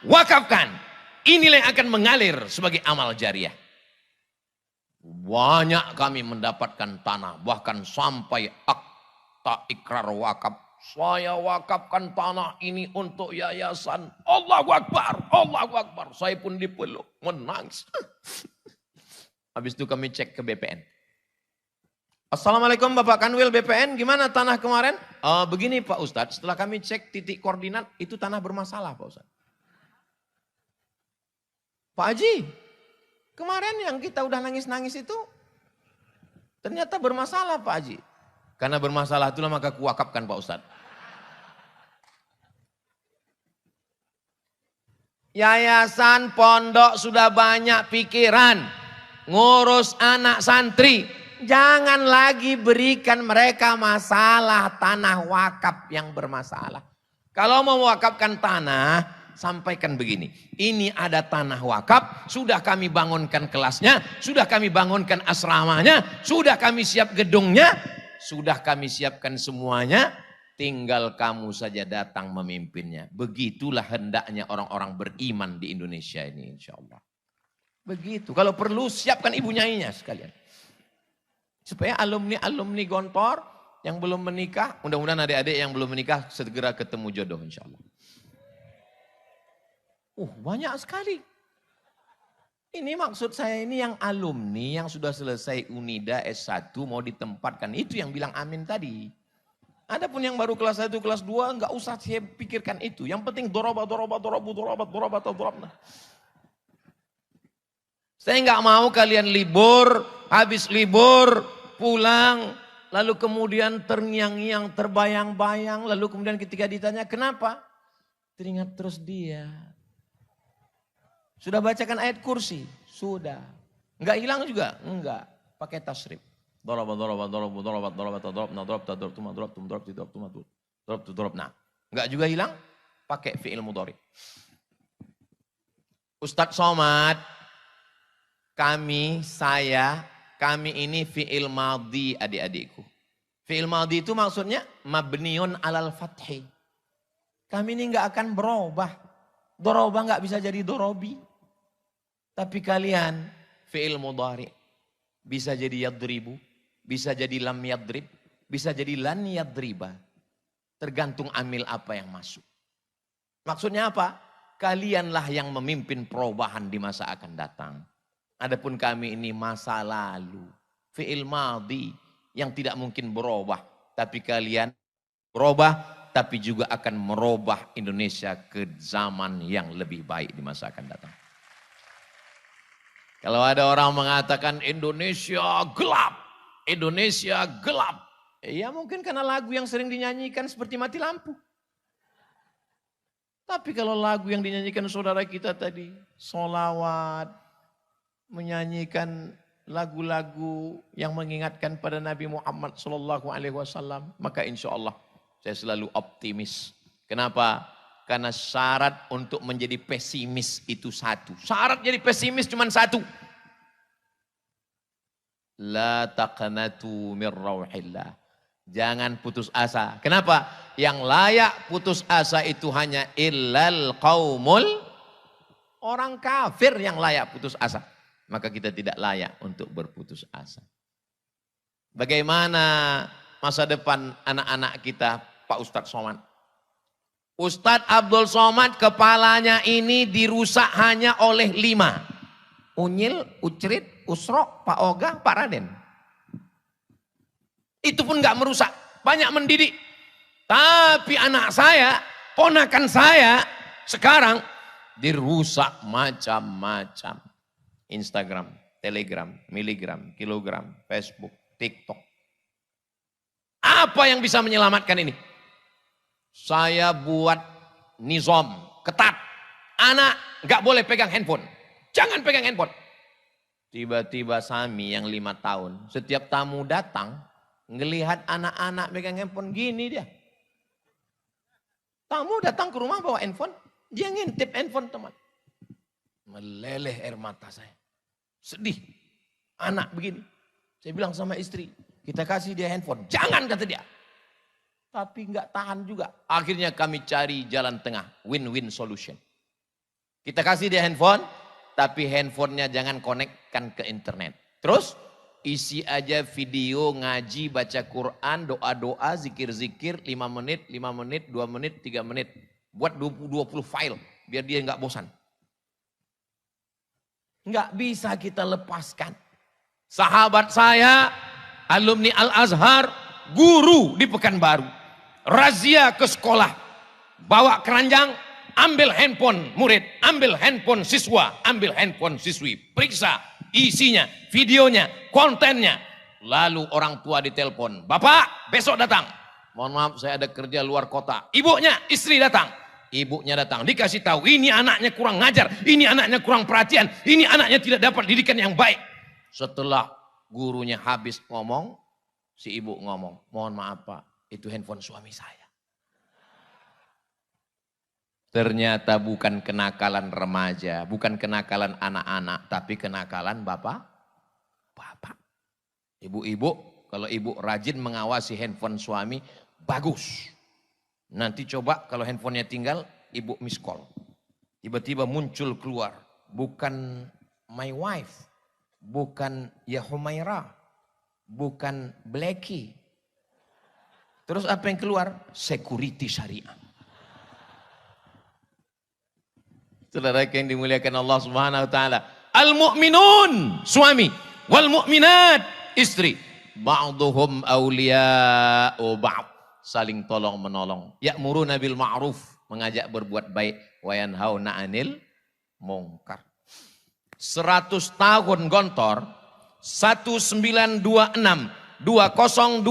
wakafkan. Inilah yang akan mengalir sebagai amal jariah. Banyak kami mendapatkan tanah, bahkan sampai akta ikrar wakaf. Saya wakafkan tanah ini untuk yayasan. Allahu Akbar, Allahu Akbar. Saya pun dipeluk, menangis. Habis itu kami cek ke BPN. Assalamualaikum Bapak Kanwil BPN, gimana tanah kemarin? Begini Pak Ustadz, setelah kami cek titik koordinat, itu tanah bermasalah Pak Ustadz. Pak Haji, kemarin yang kita udah nangis-nangis itu, ternyata bermasalah Pak Haji. Karena bermasalah itulah maka kuwakafkan Pak Ustadz. Yayasan pondok sudah banyak pikiran, ngurus anak santri. Jangan lagi berikan mereka masalah tanah wakaf yang bermasalah. Kalau mau wakafkan tanah, sampaikan begini. Ini ada tanah wakaf, sudah kami bangunkan kelasnya, sudah kami bangunkan asramanya, sudah kami siap gedungnya, sudah kami siapkan semuanya. Tinggal kamu saja datang memimpinnya. Begitulah hendaknya orang-orang beriman di Indonesia ini insya Allah. Begitu. Kalau perlu siapkan ibu nyainya sekalian. Supaya alumni-alumni Gontor yang belum menikah, mudah-mudahan adik-adik yang belum menikah segera ketemu jodoh insya Allah. Banyak sekali. Ini maksud saya ini yang alumni yang sudah selesai Unida S1 mau ditempatkan. Itu yang bilang amin tadi. Adapun yang baru kelas 1, kelas 2 enggak usah saya pikirkan itu. Yang penting dorobat. Saya enggak mau kalian libur, habis libur pulang, lalu kemudian terngiang-ngiang, terbayang-bayang, lalu kemudian ketika ditanya kenapa? Teringat terus dia. Sudah bacakan ayat kursi? Sudah. Enggak hilang juga? Enggak. Pakai tasrif. Nah, enggak juga hilang? Pakai fi'il mudhari. Ustadz Somad, kami ini fi'il madhi adik-adikku. Fi'il madhi itu maksudnya mabniun alal fathi. Kami ini enggak akan berubah. Dorobah enggak bisa jadi dorobi. Tapi kalian fi'il mudhari. Bisa jadi yadribu. Bisa jadi lam yadrib. Bisa jadi lan yadriba. Tergantung amil apa yang masuk. Maksudnya apa? Kalianlah yang memimpin perubahan di masa akan datang. Adapun kami ini masa lalu. Fi'il madhi yang tidak mungkin berubah. Tapi kalian berubah. Tapi juga akan merubah Indonesia ke zaman yang lebih baik di masa akan datang. Kalau ada orang mengatakan Indonesia gelap. Indonesia gelap. Ya mungkin karena lagu yang sering dinyanyikan seperti mati lampu. Tapi kalau lagu yang dinyanyikan saudara kita tadi. Sholawat. Menyanyikan lagu-lagu yang mengingatkan pada Nabi Muhammad SAW. Maka insya Allah saya selalu optimis. Kenapa? Karena syarat untuk menjadi pesimis itu satu. Syarat jadi pesimis cuma satu. La taqnatu min rauhillah. Jangan putus asa. Kenapa? Yang layak putus asa itu hanya illal qaumul. Orang kafir yang layak putus asa. Maka kita tidak layak untuk berputus asa. Bagaimana masa depan anak-anak kita Pak Ustadz Somad? Ustadz Abdul Somad kepalanya ini dirusak hanya oleh 5. Unyil, Ucrit, Usro, Pak Oga, Pak Raden. Itu pun gak merusak, banyak mendidik. Tapi anak saya, ponakan saya sekarang dirusak macam-macam. Instagram, Telegram, Miligram, Kilogram, Facebook, TikTok. Apa yang bisa menyelamatkan ini? Saya buat nizam ketat. Anak gak boleh pegang handphone. Jangan pegang handphone. Tiba-tiba Sami yang 5 tahun. Setiap tamu datang. Ngelihat anak-anak pegang handphone. Gini dia. Tamu datang ke rumah bawa handphone. Dia ngintip handphone teman. Meleleh air mata saya. Sedih. Anak begini. Saya bilang sama istri. Kita kasih dia handphone. Jangan kata dia. Tapi nggak tahan juga. Akhirnya kami cari jalan tengah, win-win solution. Kita kasih dia handphone, tapi handphonenya jangan konekkan ke internet. Terus isi aja video, ngaji, baca Quran, doa-doa, zikir-zikir, 5 menit, 5 menit, 2 menit, 3 menit. Buat 20 file, biar dia nggak bosan. Nggak bisa kita lepaskan. Sahabat saya, alumni Al-Azhar, guru di Pekanbaru. Razia ke sekolah. Bawa keranjang, ambil handphone murid, ambil handphone siswa, ambil handphone siswi. Periksa isinya, videonya, kontennya. Lalu orang tua ditelepon. Bapak, besok datang. Mohon maaf, saya ada kerja luar kota. Ibunya, istri datang. Ibunya datang, dikasih tahu, ini anaknya kurang ngajar, ini anaknya kurang perhatian, ini anaknya tidak dapat didikan yang baik. Setelah gurunya habis ngomong, si ibu ngomong, mohon maaf Pak, itu handphone suami saya. Ternyata bukan kenakalan remaja, bukan kenakalan anak-anak, tapi kenakalan bapak. Ibu-ibu, kalau ibu rajin mengawasi handphone suami, bagus. Nanti coba kalau handphonenya tinggal, ibu miss call. Tiba-tiba muncul keluar, bukan my wife, bukan ya Humaira, bukan Blacky. Terus apa yang keluar? Security syariah. Saudara yang dimuliakan Allah Subhanahu wa taala. Al-mu'minun suami, wal mu'minat istri. Ba'duhum awliya'u ba'd. Saling tolong menolong. Ya'muruna bil ma'ruf, mengajak berbuat baik, wa yanhauna 'anil munkar. 100 tahun Gontor, 1926, 2026,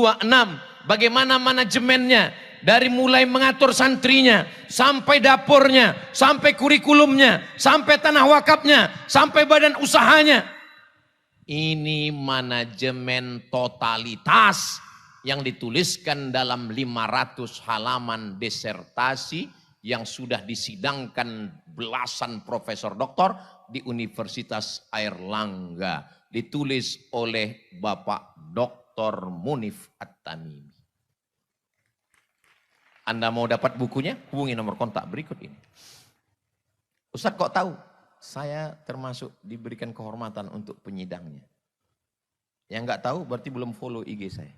bagaimana manajemennya, dari mulai mengatur santrinya, sampai dapurnya, sampai kurikulumnya, sampai tanah wakafnya, sampai badan usahanya. Ini manajemen totalitas yang dituliskan dalam 500 halaman disertasi yang sudah disidangkan belasan profesor doktor di Universitas Airlangga. Ditulis oleh Bapak Dr. Munif At-Tamimi. Anda mau dapat bukunya? Hubungi nomor kontak berikut ini. Ustaz kok tahu? Saya termasuk diberikan kehormatan untuk penyidangnya. Yang nggak tahu berarti belum follow IG saya.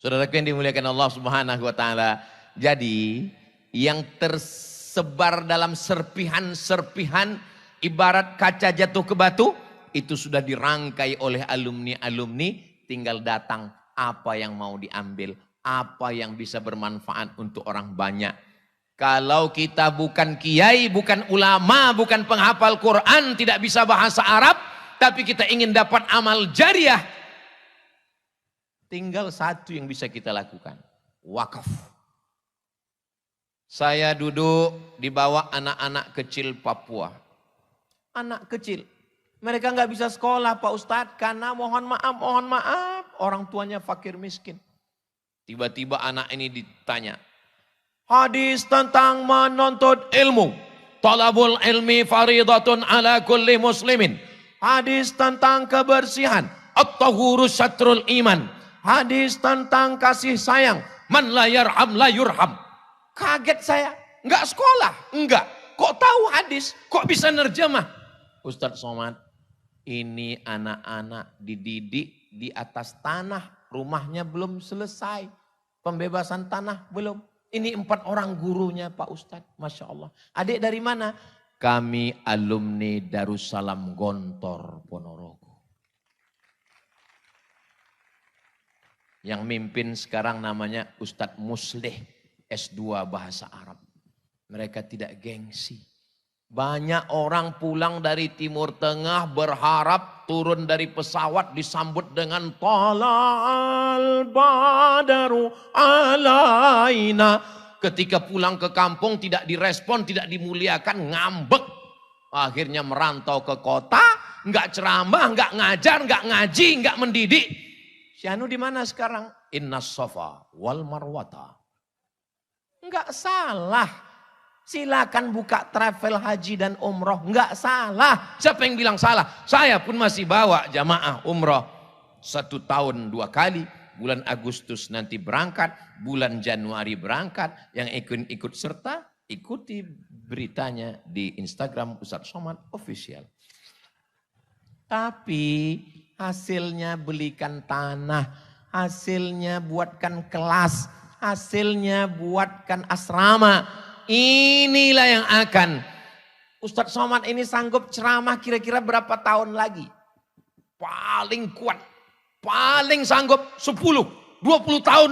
Saudaraku yang dimuliakan Allah Subhanahu wa taala. Jadi yang tersebar dalam serpihan-serpihan ibarat kaca jatuh ke batu, itu sudah dirangkai oleh alumni-alumni, tinggal datang apa yang mau diambil, apa yang bisa bermanfaat untuk orang banyak. Kalau kita bukan kiai, bukan ulama, bukan penghafal Quran, tidak bisa bahasa Arab, tapi kita ingin dapat amal jariah, tinggal satu yang bisa kita lakukan, wakaf. Saya duduk di bawah anak-anak kecil Papua. Anak kecil, mereka nggak bisa sekolah Pak Ustadz, karena mohon maaf, orang tuanya fakir miskin. Tiba-tiba anak ini ditanya, hadis tentang menuntut ilmu. Talabul ilmi faridatun ala kulli muslimin. Hadis tentang kebersihan. At-tahuru syatrul iman. Hadis tentang kasih sayang. Man la yarham la yurham. Kaget saya. Enggak sekolah? Enggak. Kok tahu hadis? Kok bisa nerjemah? Ustadz Somad, ini anak-anak dididik di atas tanah. Rumahnya belum selesai. Pembebasan tanah belum. Ini 4 orang gurunya Pak Ustadz. Masya Allah. Adik dari mana? Kami alumni Darussalam Gontor Ponorogo. Yang mimpin sekarang namanya Ustadz Musleh, S2 Bahasa Arab. Mereka tidak gengsi. Banyak orang pulang dari Timur Tengah berharap turun dari pesawat disambut dengan Tala'al badaru alaina. Ketika pulang ke kampung tidak direspon, tidak dimuliakan, ngambek. Akhirnya merantau ke kota, nggak ceramah, nggak ngajar, nggak ngaji, nggak mendidik. Syahnu di mana sekarang? Innas Safa wal Marwata. Enggak salah. Silakan buka travel haji dan umroh. Enggak salah. Siapa yang bilang salah? Saya pun masih bawa jamaah umroh 1 tahun 2 kali. bulan Agustus nanti berangkat, bulan Januari berangkat. Yang ikut serta, ikuti beritanya di Instagram Ustadz Somad Official. Tapi hasilnya belikan tanah, hasilnya buatkan kelas, hasilnya buatkan asrama. Inilah yang akan Ustadz Somad ini sanggup ceramah kira-kira berapa tahun lagi? Paling kuat, paling sanggup 10, 20 tahun.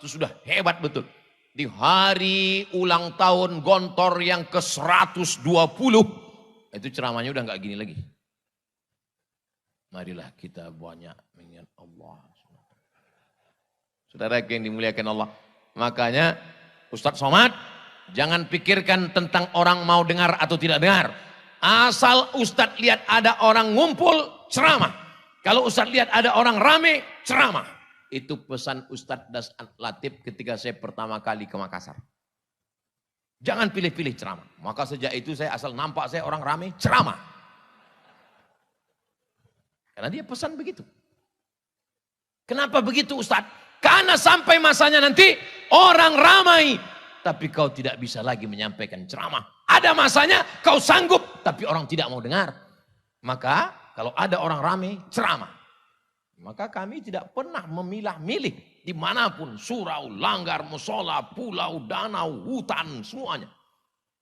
Itu sudah hebat betul. Di hari ulang tahun Gontor yang ke-120, itu ceramahnya udah gak gini lagi. Marilah kita banyak mengingat Allah. Saudara yang dimuliakan Allah. Makanya Ustadz Somad, jangan pikirkan tentang orang mau dengar atau tidak dengar. Asal Ustadz lihat ada orang ngumpul, ceramah. Kalau Ustadz lihat ada orang rame, ceramah. Itu pesan Ustadz Das Latif ketika saya pertama kali ke Makassar. Jangan pilih-pilih ceramah. Maka sejak itu saya asal nampak saya orang rame, ceramah. Karena dia pesan begitu. Kenapa begitu Ustadz? Karena sampai masanya nanti orang ramai. Tapi kau tidak bisa lagi menyampaikan ceramah. Ada masanya kau sanggup tapi orang tidak mau dengar. Maka kalau ada orang ramai ceramah. Maka kami tidak pernah memilah-milih. Dimanapun surau, langgar, musola, pulau, danau, hutan semuanya.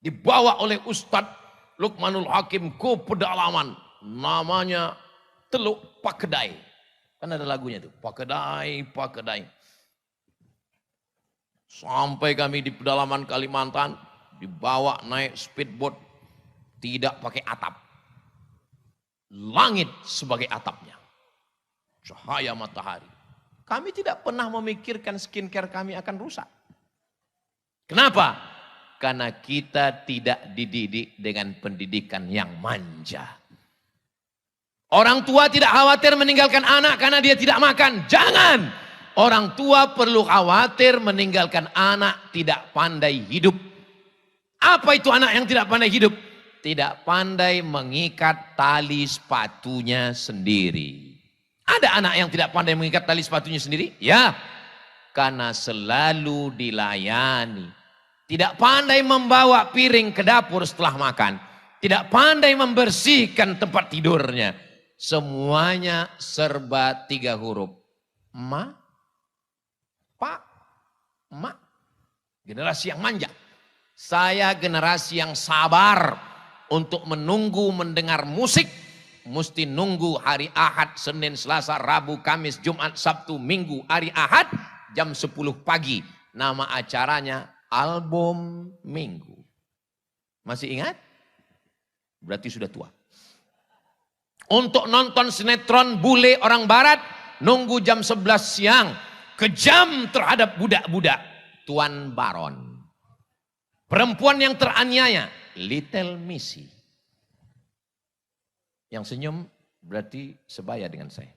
Dibawa oleh Ustadz Luqmanul Hakim ke pedalaman. Namanya Teluk Pakedai. Kan ada lagunya tuh. Pakedai, Pakedai. Sampai kami di pedalaman Kalimantan. Dibawa naik speedboat. Tidak pakai atap. Langit sebagai atapnya. Cahaya matahari. Kami tidak pernah memikirkan skincare kami akan rusak. Kenapa? Karena kita tidak dididik dengan pendidikan yang manja. Orang tua tidak khawatir meninggalkan anak karena dia tidak makan. Jangan. Orang tua perlu khawatir meninggalkan anak tidak pandai hidup. Apa itu anak yang tidak pandai hidup? Tidak pandai mengikat tali sepatunya sendiri. Ada anak yang tidak pandai mengikat tali sepatunya sendiri? Ya. Karena selalu dilayani. Tidak pandai membawa piring ke dapur setelah makan. Tidak pandai membersihkan tempat tidurnya. Semuanya serba 3 huruf. Ma, pa, ma. Generasi yang manja. Saya generasi yang sabar untuk menunggu mendengar musik. Mesti nunggu hari Ahad, Senin, Selasa, Rabu, Kamis, Jumat, Sabtu, Minggu, hari Ahad jam 10 pagi. Nama acaranya Album Minggu. Masih ingat? Berarti sudah tua. Untuk nonton sinetron bule orang barat, nunggu jam 11 siang. Kejam terhadap budak-budak. Tuan Baron. Perempuan yang teraniaya. Little Missy. Yang senyum berarti sebaya dengan saya.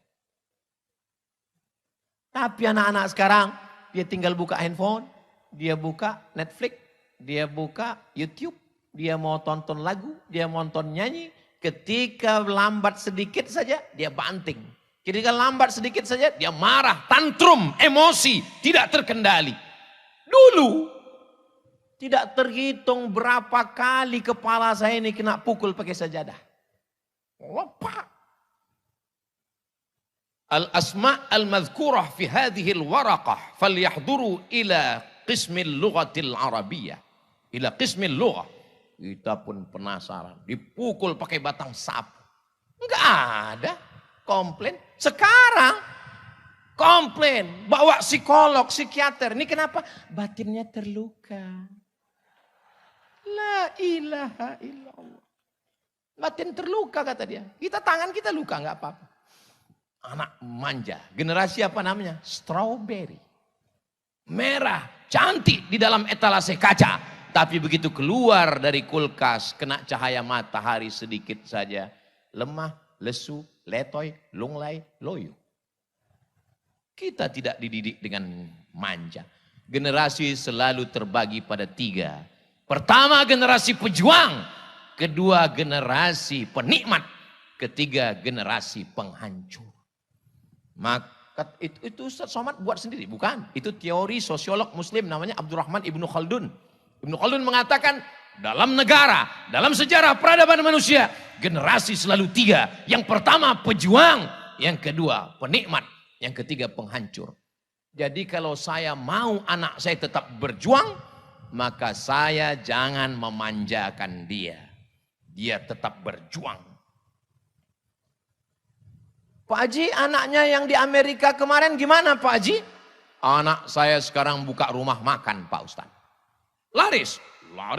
Tapi anak-anak sekarang, dia tinggal buka handphone. Dia buka Netflix. Dia buka YouTube. Dia mau tonton lagu. Dia mau tonton nyanyi. Ketika lambat sedikit saja, dia banting. Ketika lambat sedikit saja, dia marah, tantrum, emosi, tidak terkendali. Dulu, tidak terhitung berapa kali kepala saya ini kena pukul pakai sajadah. Lepak. Al-asma' al-madhkurah fi hadhil waraqah, falyahduru ila qismil lughatil arabiyyah. Ila qismil lughah. Kita pun penasaran. Dipukul pakai batang sapu. Enggak ada komplain. Sekarang komplain. Bawa psikolog, psikiater. Ini kenapa? Batinnya terluka. La ilaha illallah. Batin terluka kata dia. Kita tangan kita luka enggak apa-apa. Anak manja. Generasi apa namanya? Strawberry. Merah. Cantik di dalam etalase kaca. Tapi begitu keluar dari kulkas, kena cahaya matahari sedikit saja. Lemah, lesu, letoy, lunglai, loyo. Kita tidak dididik dengan manja. Generasi selalu terbagi pada 3. Pertama generasi pejuang. Kedua generasi penikmat. Ketiga generasi penghancur. Itu Ustaz Somad buat sendiri, bukan. Itu teori sosiolog muslim namanya Abdurrahman Ibnu Khaldun. Ibnu Khaldun mengatakan dalam negara, dalam sejarah peradaban manusia, generasi selalu 3. Yang pertama pejuang, yang kedua penikmat, yang ketiga penghancur. Jadi kalau saya mau anak saya tetap berjuang, maka saya jangan memanjakan dia. Dia tetap berjuang. Pak Haji, anaknya yang di Amerika kemarin gimana Pak Haji? Anak saya sekarang buka rumah makan Pak Ustadz. Laris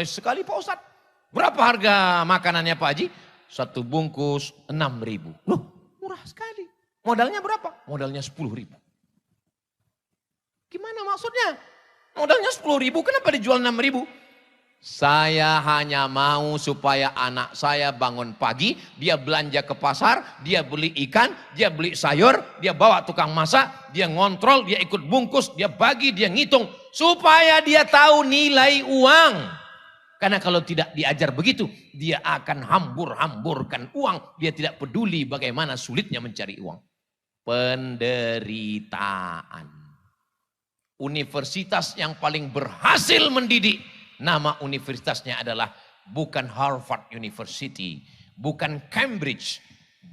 sekali Pak Ustadz. Berapa harga makanannya Pak Haji? 1 bungkus 6.000. Loh, murah sekali. Modalnya berapa? Modalnya 10.000. Gimana maksudnya? Modalnya 10.000, kenapa dijual 6.000? Saya hanya mau supaya anak saya bangun pagi, dia belanja ke pasar, dia beli ikan, dia beli sayur, dia bawa tukang masak, dia ngontrol, dia ikut bungkus, dia bagi, dia ngitung. Supaya dia tahu nilai uang. Karena kalau tidak diajar begitu, dia akan hambur-hamburkan uang. Dia tidak peduli bagaimana sulitnya mencari uang. Penderitaan. Universitas yang paling berhasil mendidik, nama universitasnya adalah bukan Harvard University, bukan Cambridge,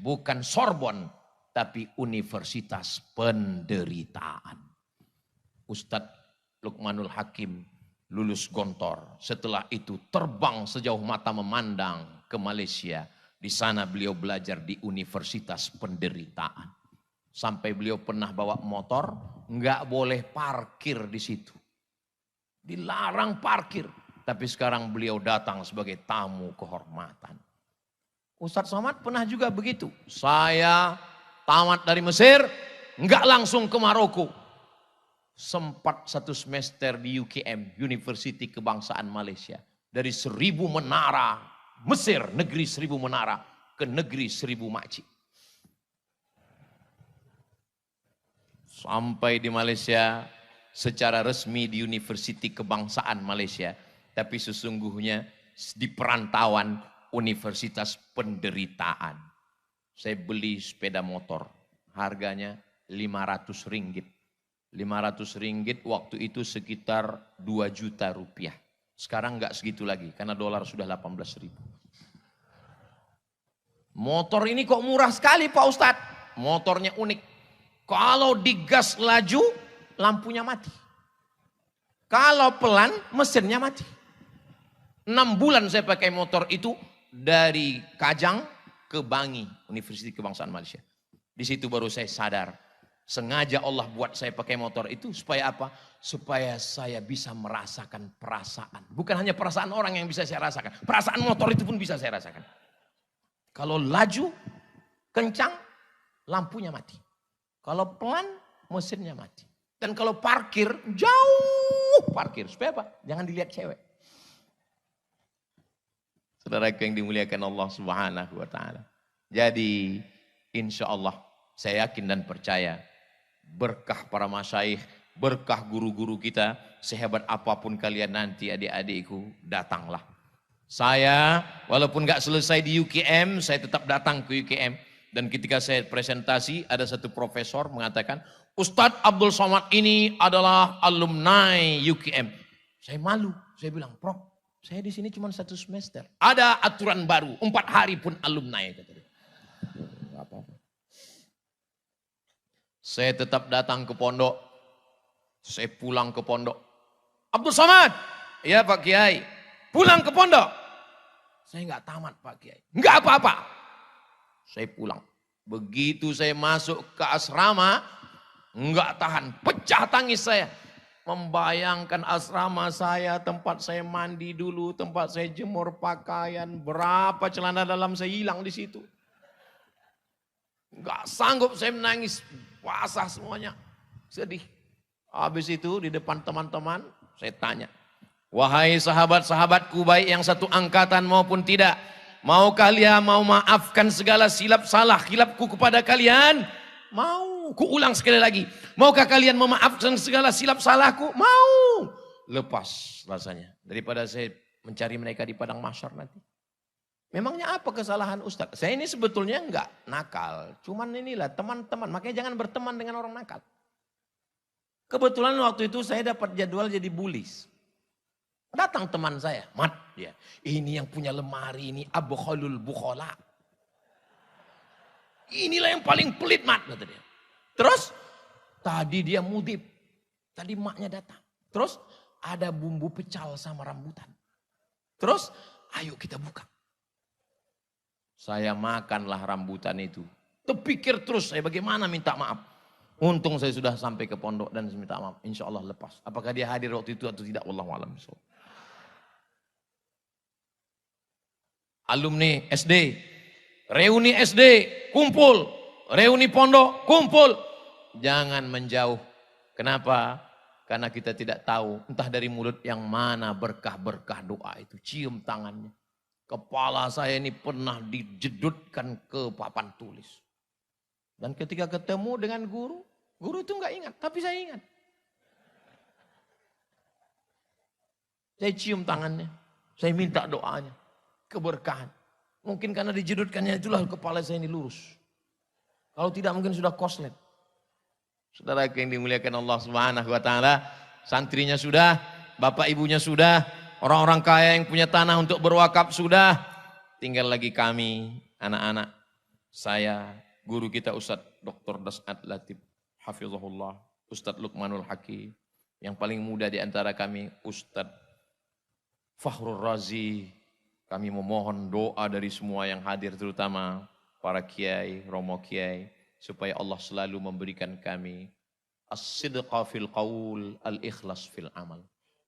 bukan Sorbonne, tapi Universitas Penderitaan. Ustadz Luqmanul Hakim lulus Gontor. Setelah itu terbang sejauh mata memandang ke Malaysia. Di sana beliau belajar di Universitas Penderitaan. Sampai beliau pernah bawa motor, nggak boleh parkir di situ. Dilarang parkir. Tapi sekarang beliau datang sebagai tamu kehormatan. Ustadz Somad pernah juga begitu. Saya tamat dari Mesir, nggak langsung ke Maroko. Sempat 1 semester di UKM, University Kebangsaan Malaysia. Dari 1000 menara, Mesir, negeri 1000 menara, ke negeri 1000 makcik. Sampai di Malaysia secara resmi di University Kebangsaan Malaysia. Tapi sesungguhnya di perantauan Universitas Penderitaan. Saya beli sepeda motor. Harganya Rp500. Rp500 waktu itu sekitar 2 juta rupiah. Sekarang enggak segitu lagi karena dolar sudah 18.000. Motor ini kok murah sekali Pak Ustadz. Motornya unik. Kalau digas laju, lampunya mati. Kalau pelan, mesinnya mati. 6 bulan saya pakai motor itu dari Kajang ke Bangi, Universitas Kebangsaan Malaysia. Di situ baru saya sadar, sengaja Allah buat saya pakai motor itu supaya apa? Supaya saya bisa merasakan perasaan. Bukan hanya perasaan orang yang bisa saya rasakan. Perasaan motor itu pun bisa saya rasakan. Kalau laju, kencang, lampunya mati. Kalau pelan, mesinnya mati. Dan kalau parkir, jauh parkir. Supaya apa? Jangan dilihat cewek. Saudara yang dimuliakan Allah Subhanahu wa Ta'ala. Jadi, insya Allah, saya yakin dan percaya, berkah para masyaikh, berkah guru-guru kita, sehebat apapun kalian nanti adik-adikku, datanglah. Saya, walaupun gak selesai di UKM, saya tetap datang ke UKM. Dan ketika saya presentasi, ada satu profesor mengatakan, Ustadz Abdul Somad ini adalah alumni UKM. Saya malu, saya bilang, Prof, saya di sini cuma 1 semester. Ada aturan baru, 4 hari pun alumni. Saya tetap datang ke pondok, saya pulang ke pondok. Abdul Somad, ya Pak Kiai, pulang ke pondok. Saya nggak tamat Pak Kiai, nggak apa-apa. Saya pulang. Begitu saya masuk ke asrama, enggak tahan, pecah tangis saya. Membayangkan asrama saya, tempat saya mandi dulu, tempat saya jemur pakaian, berapa celana dalam saya hilang di situ. Enggak sanggup saya menangis, basah semuanya, sedih. Habis itu di depan teman-teman, saya tanya, wahai sahabat-sahabatku baik yang satu angkatan maupun tidak, mau kalian mau maafkan segala silap salah khilafku kepada kalian? Mau. Kuulang sekali lagi. Maukah kalian memaafkan segala silap salahku? Mau. Lepas rasanya. Daripada saya mencari mereka di padang mahsyar nanti. Memangnya apa kesalahan Ustadz? Saya ini sebetulnya enggak nakal. Cuman inilah teman-teman. Makanya jangan berteman dengan orang nakal. Kebetulan waktu itu saya dapat jadwal jadi bulis. Datang teman saya. Mat, dia. Ini yang punya lemari ini abkhalul bukhala. Inilah yang paling pelit, Mat, kata dia. Terus tadi dia mudib. Tadi maknya datang. Terus ada bumbu pecal sama rambutan. Terus ayo kita buka. Saya makanlah rambutan itu. Terpikir terus saya bagaimana minta maaf. Untung saya sudah sampai ke pondok dan minta maaf. Insya Allah lepas. Apakah dia hadir waktu itu atau tidak? Wallahualam. Alumni SD. Reuni SD. Kumpul. Reuni pondok. Kumpul. Jangan menjauh. Kenapa? Karena kita tidak tahu. Entah dari mulut yang mana berkah-berkah doa itu. Cium tangannya. Kepala saya ini pernah dijedutkan ke papan tulis. Dan ketika ketemu dengan guru itu enggak ingat, tapi saya ingat. Saya cium tangannya, saya minta doanya, keberkahan. Mungkin karena dijedutkannya itulah kepala saya ini lurus. Kalau tidak mungkin sudah koslet. Saudara yang dimuliakan Allah Subhanahu wa taala, santrinya sudah, bapak ibunya sudah, orang-orang kaya yang punya tanah untuk berwakaf sudah. Tinggal lagi kami, anak-anak. Saya, guru kita Ustadz Dr. Das'ad Latif, Hafizahullah, Ustadz Luqmanul Hakim. Yang paling muda di antara kami, Ustadz Fakhrul Razi. Kami memohon doa dari semua yang hadir, terutama para kiai, romo kiai. Supaya Allah selalu memberikan kami as-sidqa fil qaul, al-ikhlas fil amal.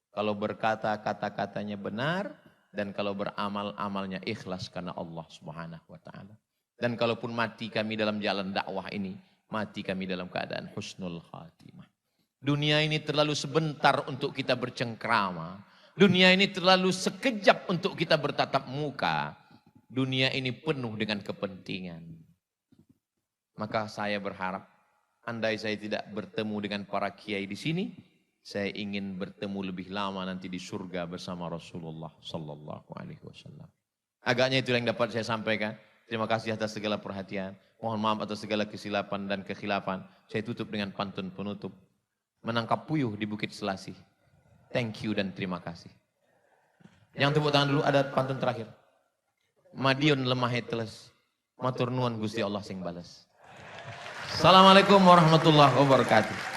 Kalau berkata, kata-katanya benar. Dan kalau beramal, amalnya ikhlas karena Allah Subhanahu wa ta'ala. Dan kalaupun mati kami dalam jalan dakwah ini, mati kami dalam keadaan husnul khatimah. Dunia ini terlalu sebentar untuk kita bercengkrama. Dunia ini terlalu sekejap untuk kita bertatap muka. Dunia ini penuh dengan kepentingan. Maka saya berharap, andai saya tidak bertemu dengan para kiai di sini, saya ingin bertemu lebih lama nanti di surga bersama Rasulullah Sallallahu Alaihi Wasallam. Agaknya itu yang dapat saya sampaikan. Terima kasih atas segala perhatian. Mohon maaf atas segala kesilapan dan kekhilafan. Saya tutup dengan pantun penutup. Menangkap puyuh di Bukit Selasih. Thank you dan terima kasih. Yang tepuk tangan dulu, ada pantun terakhir. Madiun lemah teles. Matur nuwun Gusti Allah sing bales. Assalamualaikum warahmatullahi wabarakatuh.